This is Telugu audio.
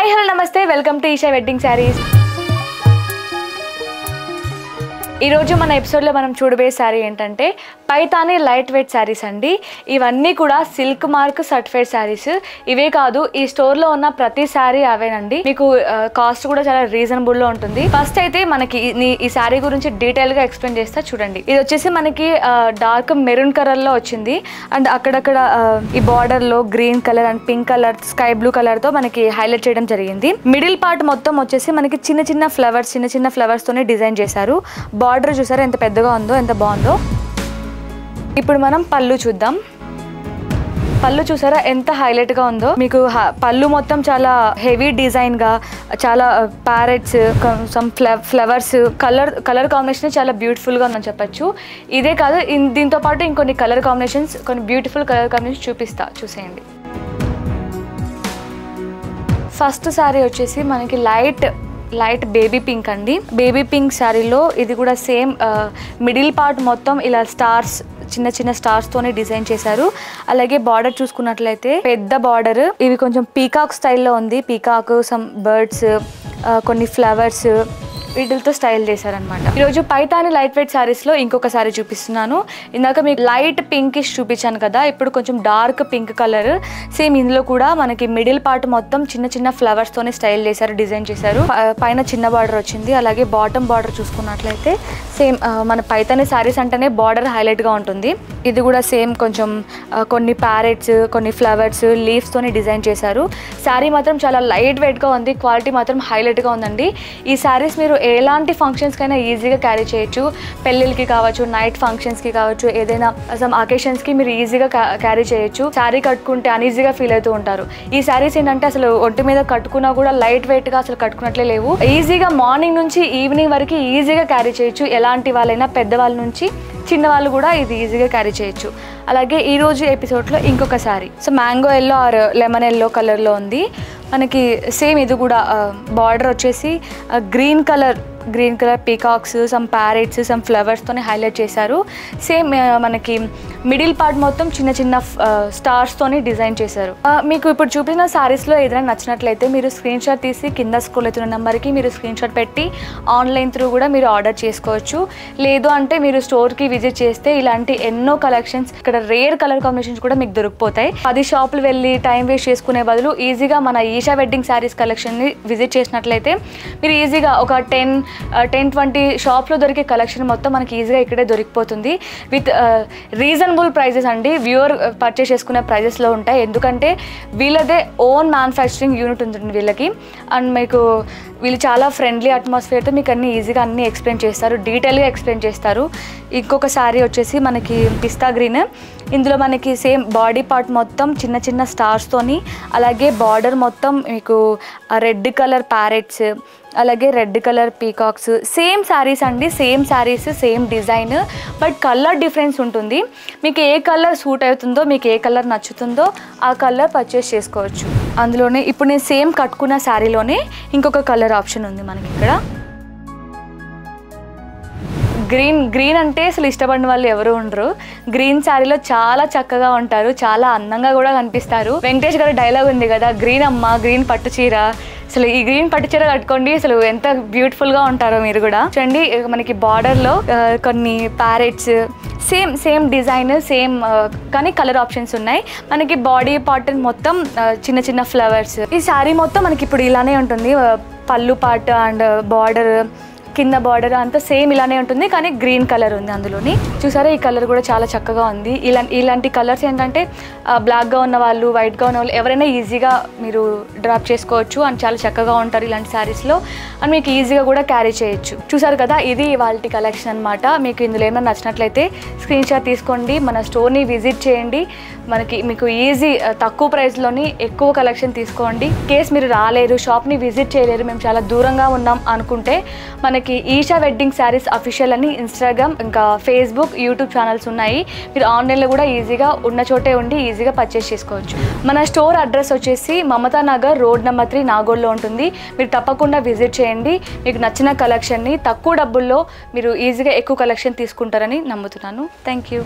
హాయ్ హలో నమస్తే welcome to Isha wedding sarees. ఈరోజు మన ఎపిసోడ్లో మనం చూడబోయే శారీ ఏంటంటే పైతాని లైట్ వెయిట్ శారీస్ అండి. ఇవన్నీ కూడా సిల్క్ మార్క్ సర్టిఫైడ్ శారీస్. ఇవే కాదు, ఈ స్టోర్లో ఉన్న ప్రతి శారీ అవేనండి. మీకు కాస్ట్ కూడా చాలా రీజనబుల్లో ఉంటుంది. ఫస్ట్ అయితే మనకి ఈ శారీ గురించి డీటెయిల్గా ఎక్స్ప్లెయిన్ చేస్తా చూడండి. ఇది వచ్చేసి మనకి డార్క్ మెరూన్ కలర్లో వచ్చింది. అండ్ అక్కడక్కడ ఈ బార్డర్లో green colour and pink colour, sky blue కలర్తో మనకి హైలైట్ చేయడం జరిగింది. మిడిల్ పార్ట్ మొత్తం వచ్చేసి మనకి చిన్న చిన్న ఫ్లవర్స్ తోనే డిజైన్ చేశారు. బార్డర్ చూసారా ఎంత పెద్దగా ఉందో, ఎంత బాగుందో. ఇప్పుడు మనం పళ్ళు చూద్దాం. పళ్ళు చూసారా ఎంత హైలైట్గా ఉందో. మీకు పళ్ళు మొత్తం చాలా హెవీ డిజైన్గా, చాలా parrots, some flowers, colour combination చాలా బ్యూటిఫుల్గా ఉందని చెప్పచ్చు. ఇదే కాదు, దీంతో పాటు ఇంకొన్ని కలర్ కాంబినేషన్స్, కొన్ని బ్యూటిఫుల్ కలర్ కాంబినేషన్స్ చూసేయండి. ఫస్ట్ శారీ వచ్చేసి మనకి లైట్ బేబీ పింక్ అండి. బేబీ పింక్ శారీలో ఇది కూడా సేమ్ మిడిల్ పార్ట్ మొత్తం ఇలా స్టార్స్, చిన్న స్టార్స్ తోనే డిజైన్ చేశారు. అలాగే బార్డర్ చూసుకున్నట్లయితే పెద్ద బార్డర్, ఇవి కొంచెం పీకాక్ స్టైల్లో ఉంది. పీకాక్, సమ్ బర్డ్స్, కొన్ని ఫ్లవర్స్, వీటితో స్టైల్ చేశారనమాట. ఈరోజు పైతాని లైట్ వెయిట్ శారీస్లో ఇంకొక శారీ చూపిస్తున్నాను. ఇందాక మీకు లైట్ పింకిష్ చూపించాను కదా, ఇప్పుడు కొంచెం డార్క్ పింక్ కలర్. సేమ్ ఇందులో కూడా మనకి మిడిల్ పార్ట్ మొత్తం చిన్న ఫ్లవర్స్ తోనే స్టైల్ చేశారు, డిజైన్ చేశారు. పైన చిన్న బార్డర్ వచ్చింది. అలాగే బాటమ్ బార్డర్ చూసుకున్నట్లయితే సేమ్ మన పైతాని శారీస్ అంటేనే బార్డర్ హైలైట్గా ఉంటుంది. ఇది కూడా సేమ్ కొంచెం కొన్ని ప్యారెట్స్, కొన్ని ఫ్లవర్స్, లీవ్స్ తోని డిజైన్ చేశారు. శారీ మాత్రం చాలా లైట్ వెయిట్గా ఉంది. క్వాలిటీ మాత్రం హైలైట్గా ఉందండి. ఈ శారీస్ మీరు ఎలాంటి ఫంక్షన్స్కైనా ఈజీగా క్యారీ చేయొచ్చు. పెళ్ళిళ్ళకి కావచ్చు, నైట్ ఫంక్షన్స్కి కావచ్చు, ఏదైనా సమ్ అకేషన్స్కి మీరు ఈజీగా క్యారీ చేయొచ్చు. శారీ కట్టుకుంటే అన్ఈజీగా ఫీల్ అవుతూ ఉంటారు. ఈ శారీస్ ఏంటంటే అసలు ఒంటి మీద కట్టుకున్నా కూడా లైట్ వెయిట్గా అసలు కట్టుకున్నట్లే లేవు. ఈజీగా మార్నింగ్ నుంచి ఈవినింగ్ వరకు ఈజీగా క్యారీ చేయొచ్చు. ఎలాంటి వాళ్ళైనా, పెద్దవాళ్ళ నుంచి చిన్నవాళ్ళు కూడా ఇది ఈజీగా క్యారీ చేయొచ్చు. అలాగే ఈరోజు ఎపిసోడ్లో ఇంకొక sari mango yellow or lemon yellow కలర్లో ఉంది. మనకి సేమ్ ఇది కూడా బార్డర్ వచ్చేసి green colour peacocks, some parrots, some ఫ్లవర్స్తోనే హైలైట్ చేశారు. సేమ్ మనకి మిడిల్ పార్ట్ మొత్తం చిన్న స్టార్స్తోని డిజైన్ చేశారు. మీకు ఇప్పుడు చూపిన శారీస్లో ఏదైనా నచ్చినట్లయితే మీరు స్క్రీన్ షాట్ తీసి కింద స్క్రోల్ అవుతున్న నెంబర్కి మీరు స్క్రీన్ షాట్ పెట్టి ఆన్లైన్ త్రూ కూడా మీరు ఆర్డర్ చేసుకోవచ్చు. లేదు అంటే మీరు స్టోర్కి విజిట్ చేస్తే ఇలాంటి ఎన్నో కలెక్షన్స్, ఇక్కడ రేర్ కలర్ కాంబినేషన్స్ కూడా మీకు దొరికిపోతాయి. 10 షాపులు వెళ్ళి టైం వేస్ట్ చేసుకునే బదులు ఈజీగా మన ఈషా వెడ్డింగ్ శారీస్ కలెక్షన్ని విజిట్ చేసినట్లయితే మీరు ఈజీగా ఒక 10-20 షాప్లో దొరికే కలెక్షన్ మొత్తం మనకి ఈజీగా ఇక్కడే దొరికిపోతుంది. విత్ రీజనబుల్ ప్రైజెస్ అండి. వ్యూవర్ పర్చేస్ చేసుకునే ప్రైజెస్లో ఉంటాయి. ఎందుకంటే వీళ్ళదే ఓన్ మ్యానుఫ్యాక్చరింగ్ యూనిట్ ఉంటుంది వీళ్ళకి. అండ్ మీకు వీళ్ళు చాలా ఫ్రెండ్లీ అట్మాస్ఫియర్తో మీకు అన్ని ఈజీగా అన్నీ ఎక్స్ప్లెయిన్ చేస్తారు, డీటెయిల్గా ఎక్స్ప్లెయిన్ చేస్తారు. ఇంకొక శారీ వచ్చేసి మనకి పిస్తా గ్రీన్. ఇందులో మనకి సేమ్ బాడీ పార్ట్ మొత్తం చిన్న స్టార్స్తోని, అలాగే బార్డర్ మొత్తం మీకు రెడ్ కలర్ ప్యారెట్స్, అలాగే red colour peacocks. Same saris అండి, same saris, same design, but colour difference ఉంటుంది. మీకు ఏ కలర్ సూట్ అవుతుందో, మీకు ఏ కలర్ నచ్చుతుందో ఆ కలర్ పర్చేస్ చేసుకోవచ్చు. అందులోనే ఇప్పుడు నేను సేమ్ కట్టుకున్న శారీలోనే ఇంకొక కలర్ ఆప్షన్ ఉంది మనకి ఇక్కడ. గ్రీన్ అంటే అసలు ఇష్టపడిన వాళ్ళు ఎవరు ఉండరు. గ్రీన్ శారీలో చాలా చక్కగా ఉంటారు, చాలా అందంగా కూడా కనిపిస్తారు. వెంకటేష్ గారి డైలాగ్ ఉంది కదా, గ్రీన్ అమ్మ, గ్రీన్ పట్టు చీర. అసలు ఈ గ్రీన్ పట్టు చీర కట్టుకోండి, అసలు ఎంత బ్యూటిఫుల్గా ఉంటారో మీరు కూడా. చూడండి మనకి బార్డర్లో కొన్ని ప్యారెట్స్, సేమ్ డిజైన్, సేమ్ కానీ కలర్ ఆప్షన్స్ ఉన్నాయి. మనకి బాడీ పార్ట్ మొత్తం చిన్న ఫ్లవర్స్. ఈ శారీ మొత్తం మనకి ఇప్పుడు ఇలానే ఉంటుంది. పళ్ళు పార్ట్ అండ్ బార్డర్, కింద బార్డర్ అంతా సేమ్ ఇలానే ఉంటుంది, కానీ గ్రీన్ కలర్ ఉంది అందులోని. చూసారా ఈ కలర్ కూడా చాలా చక్కగా ఉంది. ఇలాంటి కలర్స్ ఏంటంటే బ్లాక్గా ఉన్న వాళ్ళు, వైట్గా ఉన్న వాళ్ళు ఎవరైనా ఈజీగా మీరు డ్రాప్ చేసుకోవచ్చు. అండ్ చాలా చక్కగా ఉంటారు ఇలాంటి శారీస్లో. అండ్ మీకు ఈజీగా కూడా క్యారీ చేయొచ్చు. చూసారు కదా, ఇది వాళ్ళ కలెక్షన్ అనమాట. మీకు ఇందులో ఏమైనా నచ్చినట్లయితే స్క్రీన్ షాట్ తీసుకోండి, మన స్టోర్ని విజిట్ చేయండి. మీకు ఈజీ తక్కువ ప్రైస్లోని ఎక్కువ కలెక్షన్ తీసుకోండి. కేస్ మీరు రాలేరు, షాప్ని విజిట్ చేయలేరు, మేము చాలా దూరంగా ఉన్నాం అనుకుంటే మనకి ఈషా వెడ్డింగ్ శారీస్ అఫీషియల్ అని ఇన్స్టాగ్రామ్, ఇంకా ఫేస్బుక్, యూట్యూబ్ ఛానల్స్ ఉన్నాయి. మీరు ఆన్లైన్లో కూడా ఈజీగా ఉన్న చోటే ఉండి ఈజీగా పర్చేస్ చేసుకోవచ్చు. మన స్టోర్ అడ్రస్ వచ్చేసి మమతా నగర్ రోడ్ నెంబర్ 3 నాగోల్లో ఉంటుంది. మీరు తప్పకుండా విజిట్ చేయండి. మీకు నచ్చిన కలెక్షన్ని తక్కువ డబ్బుల్లో మీరు ఈజీగా ఎక్కువ కలెక్షన్ తీసుకుంటారని నమ్ముతున్నాను. Thank you.